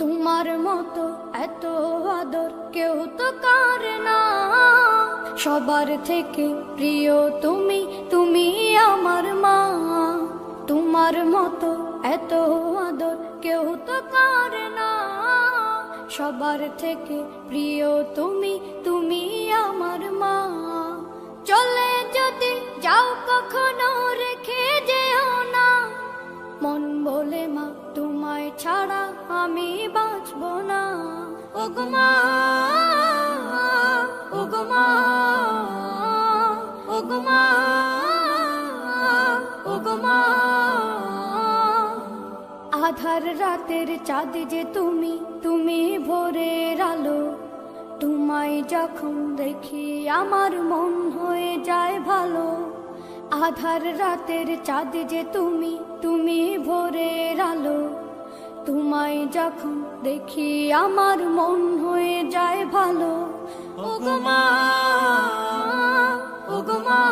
তোমার মতো এত আদর কেউ তো করে না, সবার থেকে প্রিয় তুমি, তুমি আমার মা। তোমার মতো এত আদর কেউ তো করে না, সবার থেকে প্রিয় তুমি, তুমি আমার মা। চলে যদি যাও কখনো রেখে যেও না, মন বলে মা তোমায় ছাড়া আমি বাঁচব না। ওগো মা, ওগো মা, ওগো মা, ওগো মা। আধার রাতের চাঁদ যে তুমি, তুমি ভোরের আলো। তোমায় যখন দেখি আমার মন হয়ে যায় ভালো। আধার রাতের চাঁদ যে তুমি, তুমি ভোরের আলো। তোমায় যখন দেখি আমার মন হয়ে যায় ভালো। ওগো মা, ওগো মা,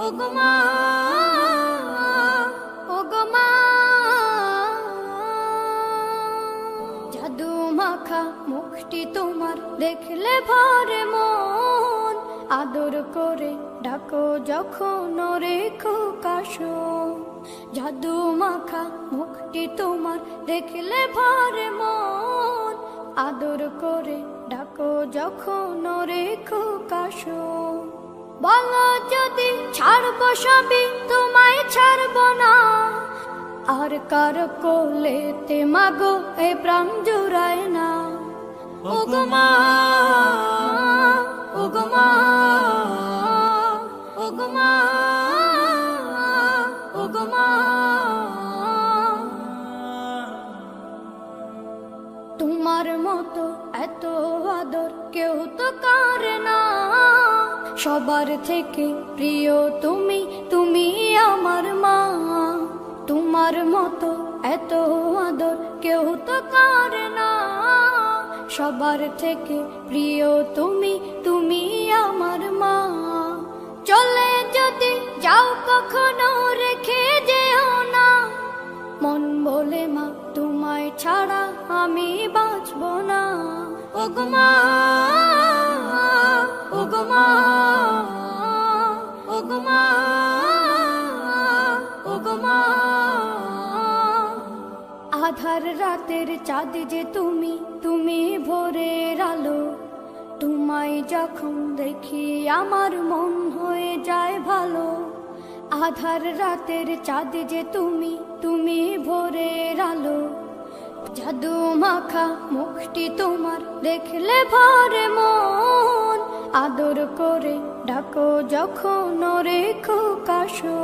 ওগো মা, ওগো মা। জাদু মাখা মুখটি তোমার দেখলে ভরে মন, আদর করে ডাকো যখন রেখো কাশো। জাদু মাখা মুখটি তোমার দেখলে ভরে মন, আদর করে ডাকো যখন রেখো কাশো। বলো যদি ছাড়বো সবই তোমায় ছাড়বো না, আর কার কোলেতে মাগো এ প্রাণ জুড়ায় না। ওগো মা, ওগো মা, ওগো মা, ওগো মা। তোমার মতো এত আদর কেউ তো করে না, সবার থেকে প্রিয় তুমি, তুমি আমার মা। তোমার মতো এত আদর কেউ তো করে না, সবার থেকে প্রিয় তুমি, তুমি আমার মা। চলে যদি যাও কখনো রেখে যেও না, মন বলে মা তোমায় ছাড়া আমি বাঁচব না। ওগো মা, ওগো মা, ওগো মা, ওগো মা। আধার রাতের চাঁদ যে তুমি, তুমি ভোরের আলো। তোমায় যখন দেখি আমার মন হয়ে যায় ভালো। আধার রাতের চাঁদ যে তুমি, তুমি ভোরের আলো। জাদু মাখা মুখটি তোমার দেখলে ভরে মন, আদর করে ডাকো যখন রেখো কাশো।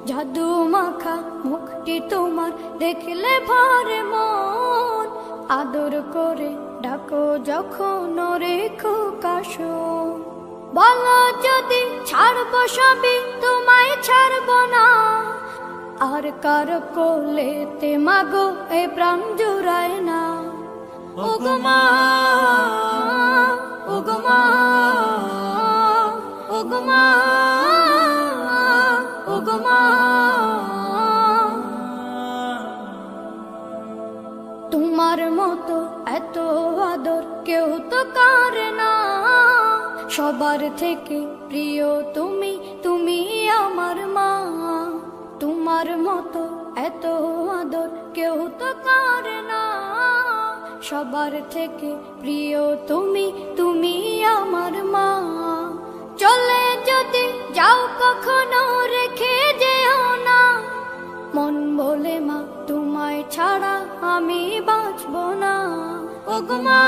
জাদু মাখা মুখটি তোমার দেখলে ভরে মন, আদর করে ডাকো যখন রেখো কাশো। বলো যদি ছাড়বো সবই তোমায় ছাড়বো না, আর কার কোলেতে মাগো এ প্রাণ জুড়ায় না। ওগো মা, ওগো মা, ওগো মা, ওগো মা। তোমার মতো এত আদর কেউ তো করে না, সবার থেকে প্রিয় তুমি, তুমি আমার মা। তোমার মতো এত আদর কেউ তো করে না, সবার থেকে প্রিয় তুমি, তুমি আমার মা। চলে যদি যাও কখনো রেখে যেও না, মন বলে মা তোমায় ছাড়া আমি বাঁচব না। ওগো মা।